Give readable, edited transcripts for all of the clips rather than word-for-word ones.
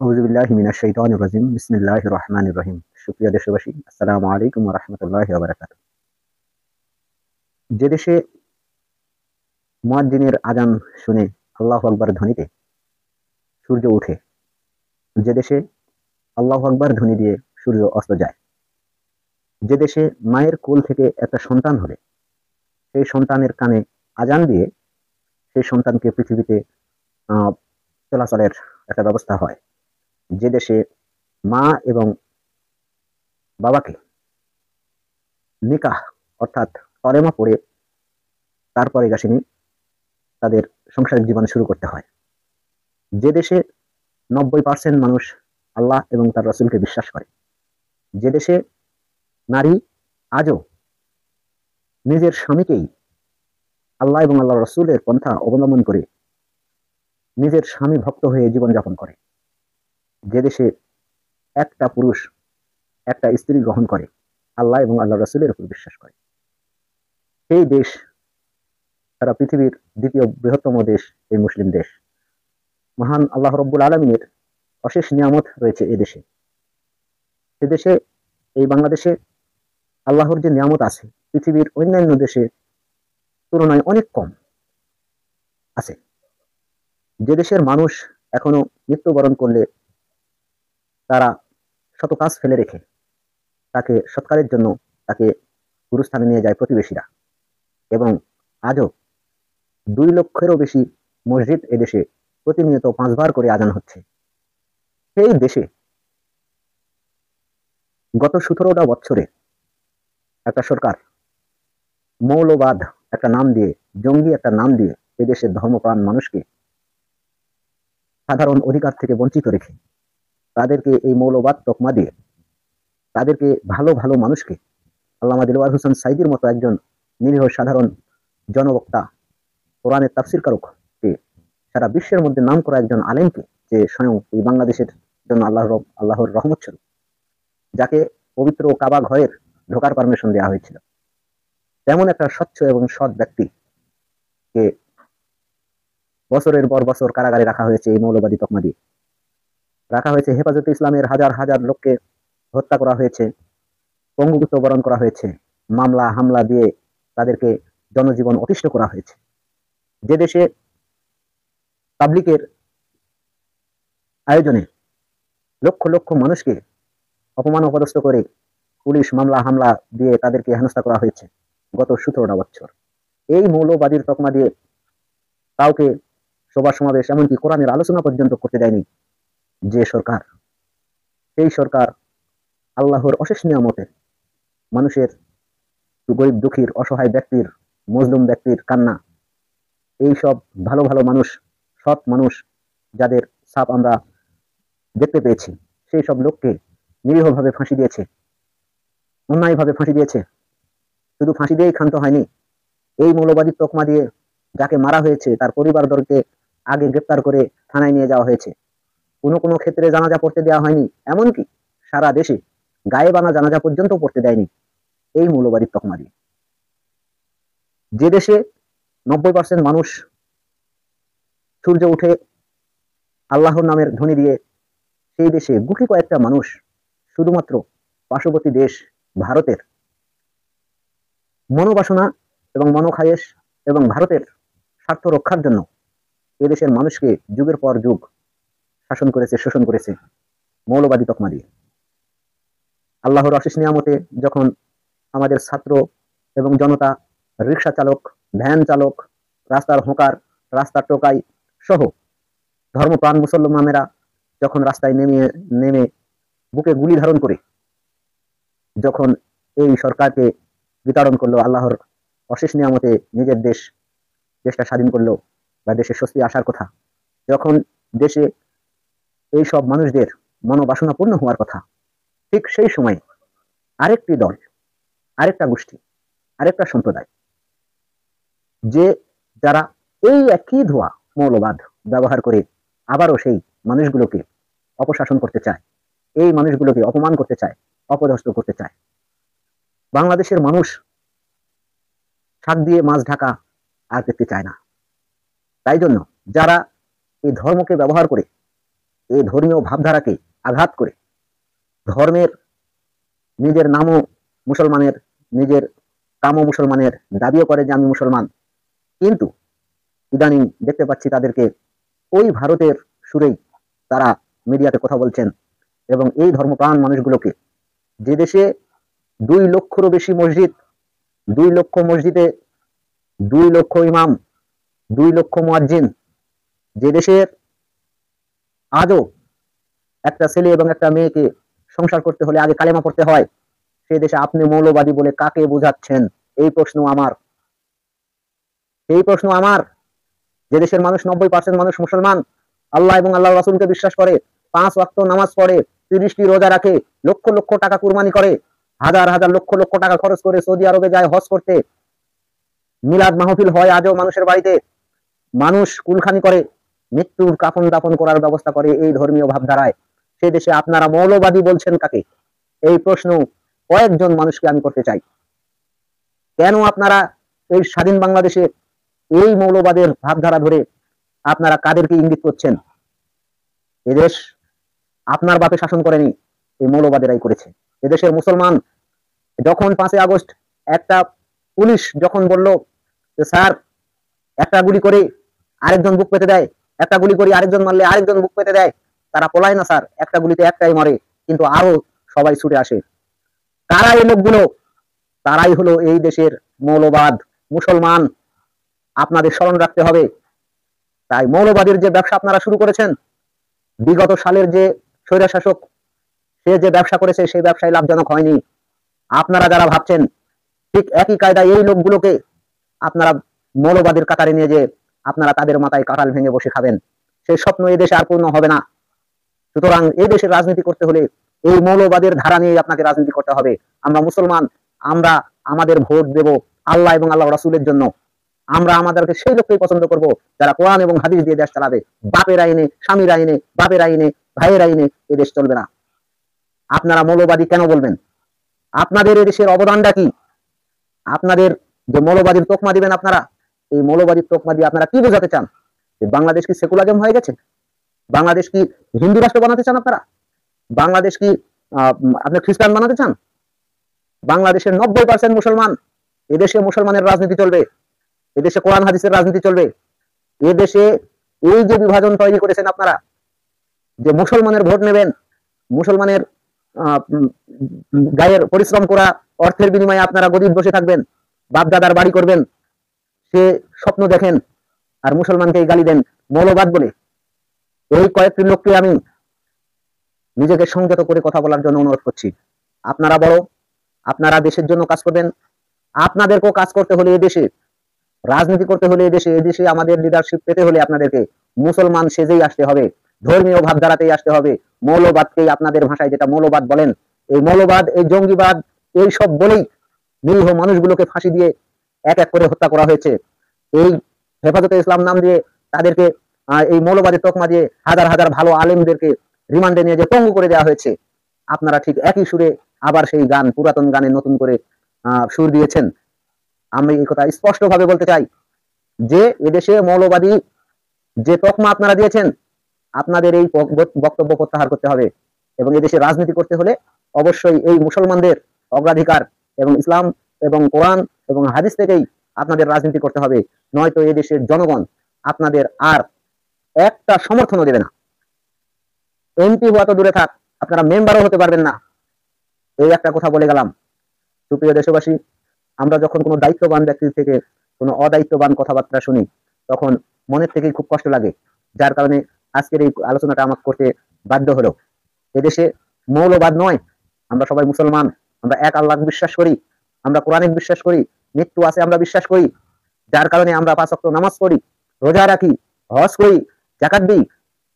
আউযুবিল্লাহি মিনাশ শাইতানির রাজিম। বিসমিল্লাহির রহমানির রহিম। সুপ্রিয় দেশবাসী, আসসালামু আলাইকুম ওয়া রাহমাতুল্লাহি ওয়া বারাকাতুহু। যে দেশে মুয়াজ্জিনের আযান শুনে আল্লাহু আকবার ধ্বনিতে সূর্য ওঠে, যে দেশে আল্লাহু আকবার ধ্বনি দিয়ে সূর্য অস্ত যায়, যে দেশে মায়ের কোল থেকে একটা সন্তান হলে সেই সন্তানের কানে আযান দিয়ে সেই সন্তানকে পৃথিবীতে আ চলাচলের একটা ব্যবস্থা হয়, যে দেশে মা এবং বাবাকে নিকাহ অর্থাৎ কলেমা পড়ে তারপরে গাসিনী তাদের সাংসারিক জীবন শুরু করতে হয়, যে দেশে ৯০% মানুষ আল্লাহ এবং তার রাসূলকে বিশ্বাস করে, যে দেশে নারী আজও নিজের স্বামীকেই আল্লাহ এবং আল্লাহর রাসূলের পন্থা অবলম্বন করে নিজের স্বামী ভক্ত হয়ে জীবনযাপন করে, যে দেশে একটা পুরুষ একটা স্ত্রী গ্রহণ করে আল্লাহ এবং আল্লাহর রাসূলের উপর বিশ্বাস করে, সেই দেশ সারা পৃথিবীর দ্বিতীয় বৃহত্তম দেশ এই মুসলিম দেশ। মহান আল্লাহ রব্বুল আলামিনের অশেষ নিয়ামত রয়েছে এই দেশে। সে দেশে এই বাংলাদেশে আল্লাহর যে নিয়ামত আছে পৃথিবীর অন্যান্য দেশে তুলনায় অনেক কম আছে। যে দেশের মানুষ এখনো মৃত্যুবরণ করলে তারা শত কাজ ফেলে রেখে তাকে সৎকারের জন্য তাকে গুরুস্থানে নিয়ে যায় প্রতিবেশীরা, এবং আজও ২ লক্ষেরও বেশি মসজিদ এদেশে প্রতিনিয়ত ৫ বার করে আজান হচ্ছে। সেই দেশে গত ১৭টা বছরে একটা সরকার মৌলবাদ একটা নাম দিয়ে, জঙ্গি একটা নাম দিয়ে এদেশের ধর্মপ্রাণ মানুষকে সাধারণ অধিকার থেকে বঞ্চিত রেখে তাদেরকে এই মৌলবাদ তকমা দিয়ে তাদেরকে ভালো ভালো মানুষকে, আল্লামা দিলওয়ার হোসেন সাইদির মতো একজন নিরীহ সাধারণ জনবক্তা, কোরআনের তাফসিরকারককে, সারা বিশ্বের মধ্যে নাম করা একজন আলেমকে, যে স্বয়ং এই বাংলাদেশের জন্য আল্লাহর রহমত ছিল, যাকে পবিত্র কাবা ঘরের ঢোকার পারমিশন দেওয়া হয়েছিল, তেমন একটা স্বচ্ছ এবং সৎ ব্যক্তিকে বছরের পর বছর কারাগারে রাখা হয়েছে। এই মৌলবাদী তকমা দিয়ে রাখা হয়েছে। হেফাজতে ইসলামের হাজার হাজার লোককে হত্যা করা হয়েছে, পঙ্গুত্ব বরণ করা হয়েছে, মামলা হামলা দিয়ে তাদেরকে জনজীবন অতিষ্ঠ করা হয়েছে। যে দেশে পাবলিকের আয়োজনে লক্ষ লক্ষ মানুষকে অপমান অপদস্থ করে পুলিশ মামলা হামলা দিয়ে তাদেরকে হেনস্থা করা হয়েছে গত ১৭টা বছর। এই মৌলবাদীর তকমা দিয়ে কাউকে সভা সমাবেশ এমনকি কোরআনের আলোচনা পর্যন্ত করতে দেয়নি যে সরকার, সেই সরকার আল্লাহর অশেষ নিয়ামতে মানুষের, গরিব দুঃখীর, অসহায় ব্যক্তির, মজলুম ব্যক্তির কান্না, এই সব ভালো ভালো মানুষ, সৎ মানুষ যাদের ছাপ আমরা দেখতে পেয়েছি, সেই সব লোককে নিরীহভাবে ফাঁসি দিয়েছে, অন্যায়ভাবে ফাঁসি দিয়েছে। শুধু ফাঁসি দিয়েই ক্ষান্ত হয়নি, এই মৌলবাদী তকমা দিয়ে যাকে মারা হয়েছে তার পরিবারদলকে আগে গ্রেপ্তার করে থানায় নিয়ে যাওয়া হয়েছে। কোনো কোনো ক্ষেত্রে জানাজা পড়তে দেওয়া হয়নি, এমনকি সারা দেশে গায়েবানা জানাজা পর্যন্ত পড়তে দেয়নি এই মৌলবাদী তকমা দিয়ে। যে দেশে ৯০% মানুষ সূর্য উঠে আল্লাহর নামের ধ্বনি দিয়ে, সেই দেশে গুটি কয়েকটা মানুষ শুধুমাত্র পার্শ্ববর্তী দেশ ভারতের মনোবাসনা এবং মনোখায়েশ এবং ভারতের স্বার্থ রক্ষার জন্য এদেশের মানুষকে যুগের পর যুগ শাসন করেছে, শোষণ করেছে মৌলবাদী তকমা দিয়ে। আল্লাহর অশেষ নিয়ামতে যখন আমাদের ছাত্র এবং জনতা, রিক্সা চালক, ভ্যান চালক, রাস্তার হোঁকার, রাস্তার টোকাই সহ ধর্মপ্রাণ মুসলমানেরা যখন রাস্তায় নেমে বুকে গুলি ধারণ করে যখন এই সরকারকে বিতাড়ন করলো, আল্লাহর অশেষ নিয়ামতে নিজের দেশটা স্বাধীন করলো বা দেশে স্বস্তি আসার কথা, যখন দেশে এই সব মানুষদের মনোবাসনা পূর্ণ হওয়ার কথা, ঠিক সেই সময় আরেকটি দল, আরেকটা গোষ্ঠী, আরেকটা সম্প্রদায়, যে যারা এই একই ধোয়া মৌলবাদ ব্যবহার করে আবারও সেই মানুষগুলোকে অপশাসন করতে চায়, এই মানুষগুলোকে অপমান করতে চায়, অপদস্থ করতে চায়। বাংলাদেশের মানুষ শাক দিয়ে মাছ ঢাকা আর দেখতে চায় না। তাই জন্য যারা এই ধর্মকে ব্যবহার করে এই ধর্মীয় ভাবধারাকে আঘাত করে ধর্মের নিজের নামও মুসলমানের, নিজের কামও মুসলমানের, দাবিও করে যে আমি মুসলমান, কিন্তু ইদানিং দেখতে পাচ্ছি তাদেরকে ওই ভারতের সুরেই তারা মিডিয়াতে কথা বলছেন এবং এই ধর্মপ্রাণ মানুষগুলোকে, যে দেশে 2 লক্ষেরও বেশি মসজিদ, 2 লক্ষ মসজিদে 2 লক্ষ ইমাম, 2 লক্ষ মুয়াজ্জিন, যে দেশের আজও একটা ছেলে এবং একটা মেয়েকে সংসার করতে হলে আগে কালেমা পড়তে হয়, সে দেশে আপনি মৌলবাদী বলে কাকে বোঝাচ্ছেন? এই প্রশ্ন আমার, এই প্রশ্ন আমার। যে দেশের মানুষ 90% মানুষ মুসলমান, আল্লাহ এবং আল্লাহ রাসূলকে বিশ্বাস করে, 5 ওয়াক্ত নামাজ পড়ে, 30টি রোজা রাখে, লক্ষ লক্ষ টাকা কুরবানি করে, হাজার হাজার লক্ষ লক্ষ টাকা খরচ করে সৌদি আরবে যায় হজ করতে, মিলাদ মাহফিল হয় আজও মানুষের বাড়িতে, মানুষ কুলখানি করে, মৃত্যুর কাফন দাফন করার ব্যবস্থা করে এই ধর্মীয় ভাবধারায়, সে দেশে আপনারা মৌলবাদী বলছেন কাকে? এই প্রশ্ন কয়েকজন মানুষকে আমি করতে চাই। কেন আপনারা এই স্বাধীন বাংলাদেশে এই মৌলবাদের ভাবধারা ধরে আপনারা কাদেরকে ইঙ্গিত করছেন? এদেশ আপনার বাপে শাসন করেনি, এই মৌলবাদেরাই করেছে। এদেশের মুসলমান যখন 5 আগস্ট একটা পুলিশ যখন বলল স্যার একটা গুলি করে আরেকজন বুক পেতে দেয়, একটা গুলি করে আরেকজন মারলে আরেকজন বুক পেতে দেয়, তারা পলায় না স্যার, একটা গুলিতে একটাই মরে, কিন্তু আরো সবাই ছুটে আসে। কারা এই লোকগুলো? তারাই হলো এই দেশের মৌলবাদ মুসলমান, আপনাদের স্মরণ রাখতে হবে। তাই মৌলবাদের যে ব্যবসা আপনারা শুরু করেছেন, বিগত সালের যে স্বৈরশাসক সে যে ব্যবসা করেছে সেই ব্যবসায় লাভজনক হয়নি। আপনারা যারা ভাবছেন ঠিক একই কায়দায় এই লোকগুলোকে আপনারা মৌলবাদের কাতারে নিয়ে যে আপনারা তাদের মাথায় কাঁঠাল ভেঙে বসে খাবেন, সেই স্বপ্ন এই দেশে আর পূর্ণ হবে না। সুতরাং এই দেশের রাজনীতি করতে হলে এই মৌলবাদের ধারা নিয়ে আপনাকে রাজনীতি করতে হবে। আমরা মুসলমান, আমরা আমাদের ভোট দেব আল্লাহ এবং আল্লাহ রাসূলের জন্য। আমরা আমাদেরকে সেই লোককেই পছন্দ করব যারা কোরআন এবং হাদিস দিয়ে দেশ চালাবে। বাপের আইনে, স্বামীর আইনে, বাপের আইনে, ভাইয়ের আইনে এ দেশ চলবে না। আপনারা মৌলবাদী কেন বলবেন? আপনাদের এই দেশের অবদানটা কি? আপনাদের যে মৌলবাদীর তোকমা দিবেন আপনারা, এই মৌলবাদীর তোকমা দিয়ে আপনারা কি বোঝাতে চান? যে বাংলাদেশ কি সেকুলারিজম হয়ে গেছে? বাংলাদেশ কি হিন্দু রাষ্ট্র বানাতে চান আপনারা? বাংলাদেশ কি আপনি খ্রিস্টান বানাতে চান? বাংলাদেশের 90% মুসলমান, এদেশে মুসলমানের রাজনীতি চলবে, এদেশে কোরআন হাদিসের রাজনীতি চলবে। এদেশে এই যে বিভাজন তৈরি করেছেন আপনারা, যে মুসলমানের ভোট নেবেন, মুসলমানের গায়ের পরিশ্রম করা অর্থের বিনিময়ে আপনারা গরিব বসে থাকবেন, বাপ দাদার বাড়ি করবেন, সে স্বপ্ন দেখেন, আর মুসলমানকে গালি দেন মৌলবাদ বলে। এই কয়েকটি লোককে আমি নিজেকে সংযত করে কথা বলার জন্য অনুরোধ করছি। আপনারা বড়, আপনারা দেশের জন্য কাজ করবেন, আপনাদেরকেও কাজ করতে হলে এদেশে, রাজনীতি করতে হলে এদেশে আমাদের লিডারশিপ পেতে হলে আপনাদেরকে মুসলমান সেজেই আসতে হবে, ধর্মীয় ভাবধারাতেই আসতে হবে। মৌলবাদকেই আপনাদের ভাষায় যেটা মৌলবাদ বলেন, এই মৌলবাদ, এই জঙ্গিবাদ, এই সব বলেই নিরীহ মানুষগুলোকে ফাঁসি দিয়ে এক এক করে হত্যা করা হয়েছে। এই হেফাজতে ইসলাম নাম দিয়ে তাদেরকে এই মৌলবাদী তকমা দিয়ে হাজার হাজার ভালো আলেমদেরকে রিমান্ডে নিয়ে যে পঙ্গু করে দেওয়া হয়েছে। আপনারা ঠিক একই সুরে আবার সেই গান, পুরাতন গানে নতুন করে সুর দিয়েছেন। আমি এই কথা স্পষ্ট ভাবে বলতে চাই যে এদেশে মৌলবাদী যে তকমা আপনারা দিয়েছেন, আপনাদের এই বক্তব্য প্রত্যাহার করতে হবে এবং এদেশে রাজনীতি করতে হলে অবশ্যই এই মুসলমানদের অগ্রাধিকার এবং ইসলাম এবং কোরআন এবং হাদিস থেকেই আপনাদের রাজনীতি করতে হবে, নয়তো এদেশের জনগণ আপনাদের আর একটা সমর্থনও দেবে না। এমপি হওয়া তো দূরে থাক, আপনারা মেম্বারও হতে পারবেন না। এই একটা কথা বলে গেলাম। সুপ্রিয় দেশবাসী, আমরা যখন কোনো দায়িত্ববান ব্যক্তির থেকে কোনো অদায়িত্ববান কথাবার্তা শুনি তখন মনের থেকেই খুব কষ্ট লাগে, যার কারণে আজকের এই আলোচনাটা আমাকে করতে বাধ্য হলো। এদেশে মৌলবাদ নয়, আমরা সবাই মুসলমান, আমরা এক আল্লাহ বিশ্বাস করি, আমরা কোরআনে বিশ্বাস করি, মৃত্যু আছে আমরা বিশ্বাস করি, যার কারণে আমরা 5 ওয়াক্ত নামাজ পড়ি, রোজা রাখি, হজ করি, যাকাত দিই।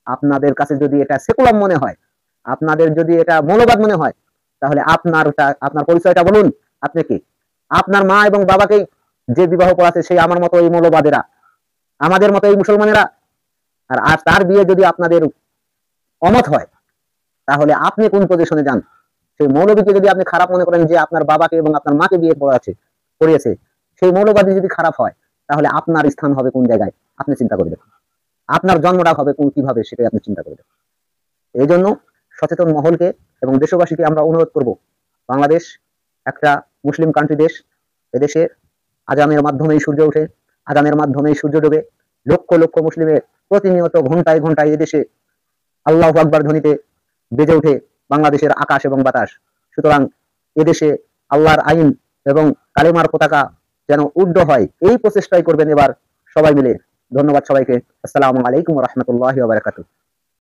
আপনাদের কাছে যদি এটা সেকুলার মনে হয়, আপনাদের যদি এটা মৌলবাদ মনে হয়, তাহলে আপনার পরিচয়টা বলুন, আপনি কি? আপনার মা এবং বাবাকেই যে বিবাহ করাছে সেই আমার মতো এই মৌলবাদেরা, আমাদের মতো এই মুসলমানেরা, আর তার বিয়ে যদি আপনাদের অমত হয়, তাহলে আপনি কোন পজিশনে যান? সেই মৌলবীকে যদি আপনি খারাপ মনে করেন যে আপনার বাবাকে এবং আপনার মাকে বিয়ে করিয়েছে, সেই মৌলবাদী যদি খারাপ হয়, তাহলে আপনার স্থান হবে কোন জায়গায়? আপনি চিন্তা করে দেখুন। আপনার জন্মটা হবে কিভাবে, সেটাই আপনি চিন্তা করে দেখুন। এই জন্য সচেতন মহলকে এবং দেশবাসীকে আমরা অনুরোধ করব, বাংলাদেশ একটা মুসলিম কান্ট্রি দেশ। এদেশে আজানের মাধ্যমেই সূর্য ওঠে, আজানের মাধ্যমেই সূর্য ডোবে। লক্ষ লক্ষ মুসলিমের প্রতিনিয়ত ঘন্টায় ঘন্টায় এদেশে আল্লাহু আকবার ধ্বনিতে বেজে ওঠে বাংলাদেশের আকাশ এবং বাতাস। সুতরাং এদেশে আল্লাহর আইন এবং কালেমার পতাকা যেন উড্ড হয়, এই প্রচেষ্টাই করবেন এবার সবাই মিলে। ধন্যবাদ সবাইকে। আসসালামু আলাইকুম ওয়া রাহমাতুল্লাহি ওয়া বারাকাতুহু।